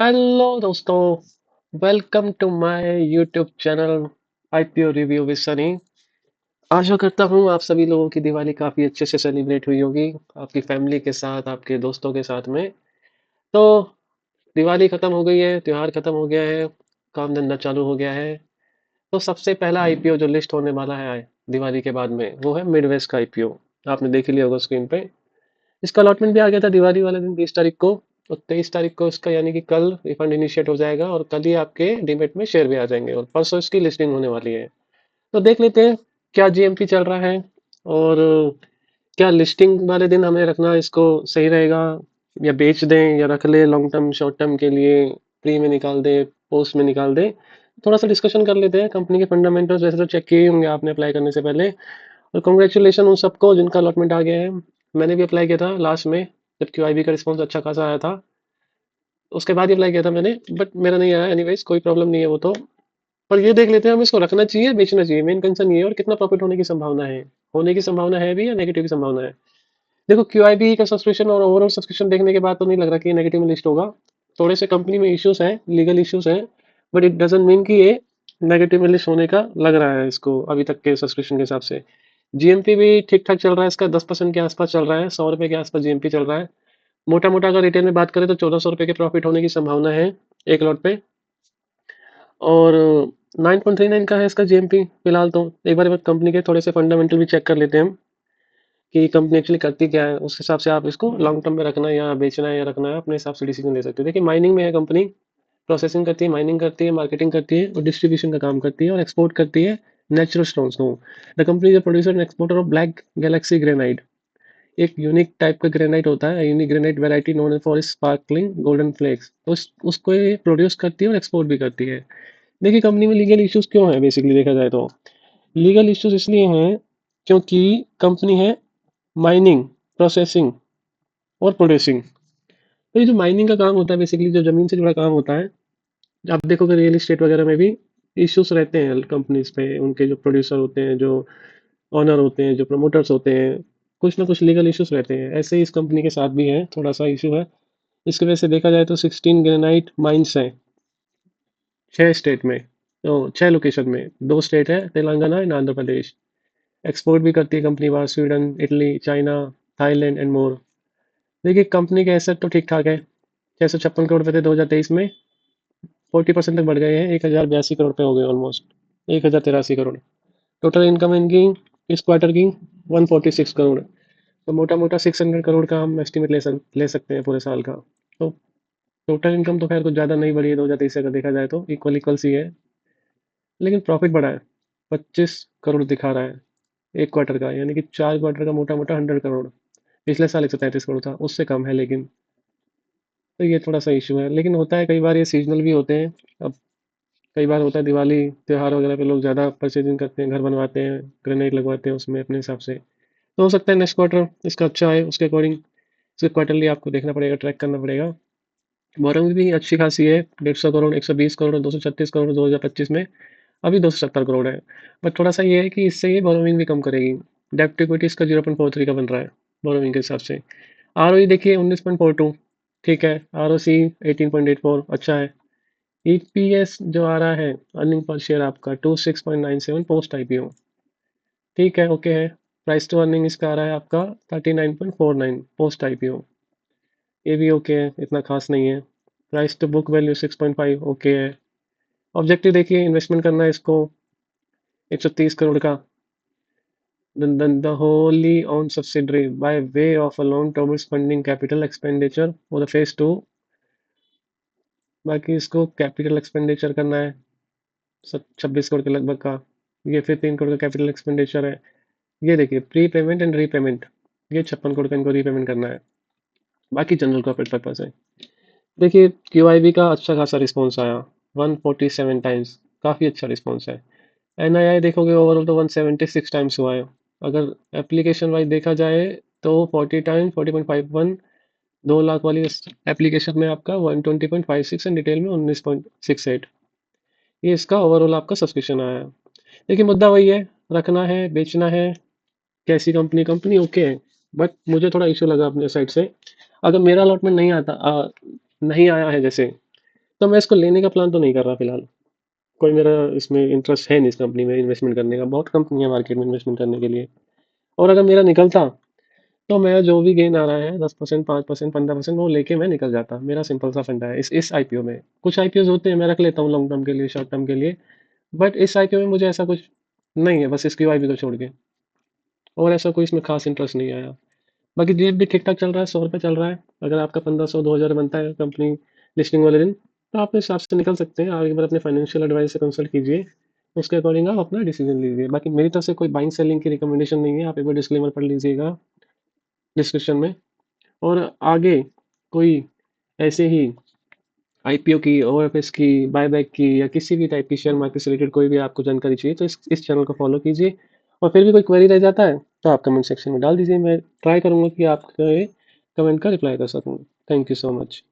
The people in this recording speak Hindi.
हेलो दोस्तों, welcome to my YouTube channel IPO review with Sunny. आशा करता हूँ आप सभी लोगों की दिवाली काफ़ी अच्छे से सेलिब्रेट हुई होगी, आपकी फैमिली के साथ, आपके दोस्तों के साथ में। तो दिवाली ख़त्म हो गई है, त्यौहार ख़त्म हो गया है, काम धंधा चालू हो गया है। तो सबसे पहला आईपीओ जो लिस्ट होने वाला है दिवाली के बाद में, वो है मिडवेस्ट का आईपीओ। आपने देख ही लिया होगा स्क्रीन पे। इसका अलॉटमेंट भी आ गया था दिवाली वाले दिन 20 तारीख को। और 23 तारीख को इसका यानी कि कल रिफंड इनिशिएट हो जाएगा और कल ही आपके डीमेट में शेयर भी आ जाएंगे और परसों इसकी लिस्टिंग होने वाली है। तो देख लेते हैं क्या जीएमपी चल रहा है और क्या लिस्टिंग वाले दिन हमें रखना इसको सही रहेगा या बेच दें या रख ले लॉन्ग टर्म शॉर्ट टर्म के लिए, प्री में निकाल दे, पोस्ट में निकाल दे। थोड़ा सा डिस्कशन कर लेते हैं। कंपनी के फंडामेंटल्स वैसे तो चेक किए ही होंगे आपने अप्लाई करने से पहले। और कॉन्ग्रेचुलेशन उन सबको जिनका अलॉटमेंट आ गया है। मैंने भी अप्लाई किया था लास्ट में, जब क्यूआईबी का रिस्पॉन्स अच्छा खासा आया था। उसके बाद ही अप्लाई किया था मैंने, बट मेरा नहीं आया। एनीवेज कोई प्रॉब्लम नहीं है वो तो। पर ये देख लेते हैं हम इसको रखना चाहिए बेचना चाहिए, मेन कंसर्न ये है, और कितना प्रॉफिट होने की संभावना है। होने की संभावना है भी या नेगेटिव की संभावना है। देखो क्यूआईबी का सब्सक्रिप्शन और ओवरऑल सब्सक्रिप्शन देखने के बाद तो नहीं लग रहा कि ये नेगेटिव में लिस्ट होगा। थोड़े से कंपनी में इश्यूज हैं, लीगल इश्यूज हैं, बट इट डजंट मीन कि ये नेगेटिव में लिस्ट होने का लग रहा है इसको अभी तक के सब्सक्रिप्शन के हिसाब से। जीएमपी भी ठीक ठाक चल रहा है इसका, 10% के आसपास चल रहा है, 100 रुपये के आसपास जीएमपी चल रहा है। मोटा मोटा अगर रिटेल में बात करें तो 1400 रुपये के प्रॉफिट होने की संभावना है एक लॉट पे। और 9.39 का है इसका जीएमपी फिलहाल। तो एक बार कंपनी के थोड़े से फंडामेंटल भी चेक कर लेते हैं हम कि कंपनी एक्चुअली करती क्या है। उस हिसाब से आप इसको लॉन्ग टर्म में रखना है या बेचना है या रखना है, अपने हिसाब से डिसीजन ले सकते हो। देखिए माइनिंग में है कंपनी, प्रोसेसिंग करती है, माइनिंग करती है, मार्केटिंग करती है और डिस्ट्रीब्यूशन का काम करती है और एक्सपोर्ट करती है नेचुरल स्टोन्स को। The company is producer and exporter of black galaxy granite. एक यूनिक टाइप का ग्रेनाइट होता है, unique granite variety known for sparkling golden flakes. तो उसको ये प्रोड्यूस करती है और एक्सपोर्ट भी करती है। देखिए कंपनी में लीगल इश्यूज क्यों है, बेसिकली देखा जाए तो लीगल इश्यूज इसलिए हैं क्योंकि कंपनी है माइनिंग, प्रोसेसिंग और प्रोड्यूसिंग। तो ये जो माइनिंग का काम होता है, बेसिकली जो जमीन से जुड़ा काम होता है, आप देखोगे रियल इस्टेट वगैरह में भी इश्यूज रहते हैं कंपनीज पे। उनके जो प्रोड्यूसर होते हैं, जो ऑनर होते हैं, जो प्रमोटर्स होते हैं, कुछ ना कुछ लीगल इश्यूज रहते हैं। ऐसे ही इस कंपनी के साथ भी है, थोड़ा सा इशू है। इसकी वजह से देखा जाए तो 16 ग्रेनाइट माइंस हैं 6 स्टेट में, तो 6 लोकेशन में। 2 स्टेट है, तेलंगाना एंड आंध्र प्रदेश। एक्सपोर्ट भी करती है कंपनी बाहर, Sweden, Italy, China, Thailand and more. देखिए कंपनी के एसेट तो ठीक ठाक है। 656 करोड़ रुपए थे 2023 में, 40% तक बढ़ गए हैं, 1082 करोड़ पे हो गए ऑलमोस्ट, 1083 करोड़। टोटल इनकम इनकी इस क्वार्टर की 146 करोड़। तो मोटा मोटा 600 करोड़ का हम एस्टिमेट ले सकते हैं पूरे साल का। तो टोटल इनकम तो खैर कुछ ज़्यादा नहीं बढ़ी है 2023 से, अगर देखा जाए तो इक्वल इक्वल सी है। लेकिन प्रॉफिट बढ़ा है, 25 करोड़ दिखा रहा है एक क्वार्टर का, यानी कि 4 क्वार्टर का मोटा मोटा 100 करोड़। पिछले साल 133 करोड़ था, उससे कम है लेकिन। तो ये थोड़ा सा इशू है, लेकिन होता है कई बार ये सीजनल भी होते हैं। अब कई बार होता है दिवाली त्योहार वगैरह पे लोग ज़्यादा परचेजिंग करते हैं, घर बनवाते हैं, ग्रेनाइट लगवाते हैं उसमें अपने हिसाब से। तो हो सकता है नेक्स्ट क्वार्टर इसका अच्छा है, उसके अकॉर्डिंग इसके क्वार्टरली आपको देखना पड़ेगा, ट्रैक करना पड़ेगा। बोरोइंग भी अच्छी खासी है, 150 करोड़, 120 करोड़, 236 करोड़ 2025 में। अभी 270 करोड़ है। बट थोड़ा सा ये है कि इससे ये बोरोइंग भी कम करेगी। डेप्ट टू इक्विटी इसका 0.43 का बन रहा है बोरोइंग के हिसाब से। आरओई देखिए 19.42, ठीक है। आरओसी 18.84, अच्छा है। ईपीएस जो आ रहा है, अर्निंग पर शेयर आपका 26.97 पोस्ट आईपीओ, ठीक है, ओके है। प्राइस टू अर्निंग इसका आ रहा है आपका 39.49 पोस्ट आईपीओ, ये भी ओके है, इतना खास नहीं है। Price to book value 6.5, okay है। ऑब्जेक्टिव देखिए इन्वेस्टमेंट करना है इसको 130 करोड़ का, the wholly owned subsidiary by way of a loan towards funding capital expenditure for the phase 2। बाकी इसको कैपिटल एक्सपेंडिचर करना है 26 करोड़ के लगभग का। ये फिर 3 करोड़ का कैपिटल एक्सपेंडिचर है। ये देखिए प्री पेमेंट एंड रीपेमेंट, ये 56 करोड़ का इनको रीपेमेंट करना है। बाकी जनरल कॉर्पोरेट पर्पज है। देखिए क्यूआईबी का अच्छा खासा रिस्पॉन्स आया, 147 टाइम्स, काफ़ी अच्छा रिस्पॉन्स है। एनआईआई देखोगे ओवरऑल तो 176 टाइम्स हुआ है। अगर एप्लीकेशन वाइज देखा जाए तो 40 टाइम्स, 40.51। 2 लाख वाली एप्लीकेशन में आपका 120.56 एंड डिटेल में 19.68। ये इसका ओवरऑल आपका सब्सक्रिप्शन आया है। देखिए मुद्दा वही है, रखना है बेचना है, कैसी कंपनी, कंपनी ओके है। बट मुझे थोड़ा इशू लगा अपने साइड से। अगर मेरा अलॉटमेंट नहीं आता नहीं आया है जैसे, तो मैं इसको लेने का प्लान तो नहीं कर रहा फिलहाल। कोई मेरा इसमें इंटरेस्ट है नहीं इस कंपनी में इन्वेस्टमेंट करने का। बहुत कंपनी है मार्केट में इन्वेस्टमेंट करने के लिए। और अगर मेरा निकलता तो मैं जो भी गेन आ रहा है 10%, 5%, 15% वो लेके मैं निकल जाता। मेरा सिंपल सा फंडा है इस आईपीओ में। कुछ आईपीओ होते हैं मैं रख लेता हूँ लॉन्ग टर्म के लिए, शॉर्ट टर्म के लिए, बट इस आईपीओ में मुझे ऐसा कुछ नहीं है, बस इसकी आईपीओ को छोड़ के और ऐसा कोई इसमें खास इंटरेस्ट नहीं आया। बाकी रेट भी ठीक ठाक चल रहा है, 100 रुपये चल रहा है। अगर आपका 1500 2000 बनता है कंपनी लिस्टिंग वाले दिन, तो आप इस हिसाब से निकल सकते हैं। आप एक बार अपने फाइनेंशियल एडवाइस से कंसल्ट कीजिए, उसके अकॉर्डिंग आप अपना डिसीजन लीजिए। बाकी मेरी तरफ से कोई बाइंग सेलिंग की रिकमेंडेशन नहीं है, आप एक बार डिस्क्लेमर पढ़ लीजिएगा डिस्क्रिप्शन में। और आगे कोई ऐसे ही आईपीओ की, ओएफएस की, बायबैक की या किसी भी टाइप की शेयर मार्केट से रिलेटेड कोई भी आपको जानकारी चाहिए तो इस चैनल को फॉलो कीजिए। और फिर भी कोई क्वेरी रह जाता है तो आप कमेंट सेक्शन में डाल दीजिए, मैं ट्राई करूंगा कि आपके कमेंट का रिप्लाई कर सकूं। Thank you so much.